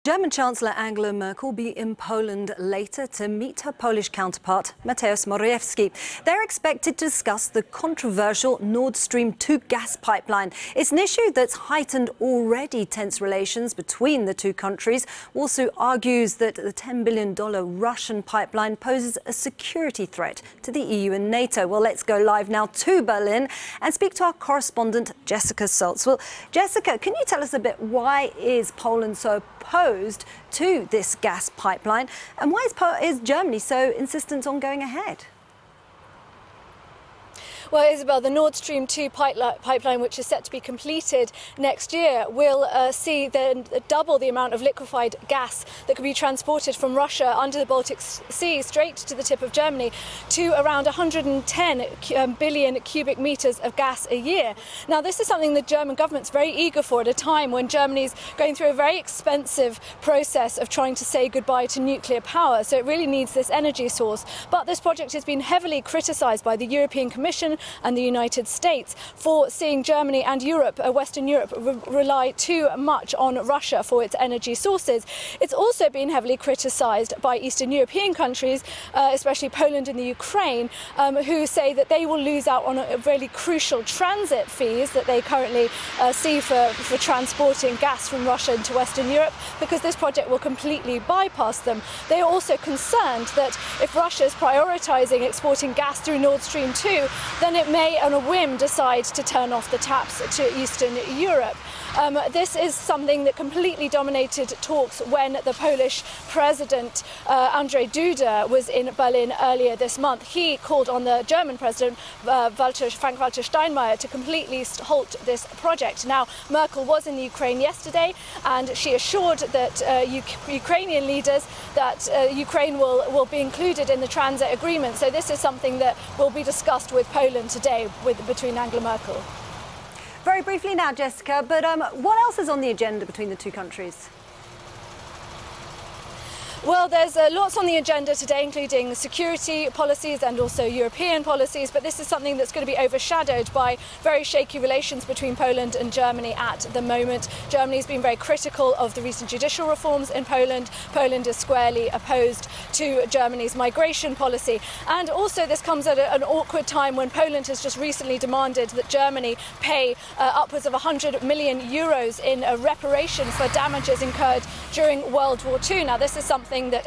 German Chancellor Angela Merkel will be in Poland later to meet her Polish counterpart, Mateusz Morawiecki. They're expected to discuss the controversial Nord Stream 2 gas pipeline. It's an issue that's heightened already tense relations between the two countries. Warsaw argues that the $10 billion Russian pipeline poses a security threat to the EU and NATO. Well, let's go live now to Berlin and speak to our correspondent, Jessica Saltz. Well, Jessica, can you tell us a bit why is Poland so opposed to this gas pipeline, and why is Germany so insistent on going ahead? Well, Isabel, the Nord Stream 2 pipeline, which is set to be completed next year, will see double the amount of liquefied gas that could be transported from Russia under the Baltic Sea straight to the tip of Germany, to around 110 billion cubic meters of gas a year. Now, this is something the German government's very eager for at a time when Germany's going through a very expensive process of trying to say goodbye to nuclear power. So it really needs this energy source. But this project has been heavily criticised by the European Commission and the United States for seeing Germany and Western Europe, rely too much on Russia for its energy sources. It's also been heavily criticised by Eastern European countries, especially Poland and the Ukraine, who say that they will lose out on really crucial transit fees that they currently see for transporting gas from Russia into Western Europe, because this project will completely bypass them. They are also concerned that if Russia is prioritising exporting gas through Nord Stream 2, then it may, on a whim, decide to turn off the taps to Eastern Europe. This is something that completely dominated talks when the Polish President Andrzej Duda was in Berlin earlier this month. He called on the German President Frank-Walter Steinmeier to completely halt this project. Now, Merkel was in Ukraine yesterday, and she assured that Ukrainian leaders that Ukraine will be included in the transit agreement. So this is something that will be discussed with Poland today between Angela Merkel. Very briefly now, Jessica, but what else is on the agenda between the two countries? Well, there's lots on the agenda today, including security policies and also European policies, but this is something that's going to be overshadowed by very shaky relations between Poland and Germany at the moment. Germany's been very critical of the recent judicial reforms in Poland. Poland is squarely opposed to Germany's migration policy. And also this comes at an awkward time when Poland has just recently demanded that Germany pay upwards of 100 million euros in reparations for damages incurred during World War II. Now, this is something that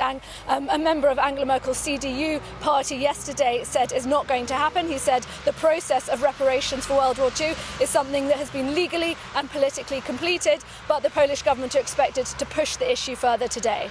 a member of Angela Merkel's CDU party yesterday said is not going to happen. He said the process of reparations for World War II is something that has been legally and politically completed, but the Polish government are expected to push the issue further today.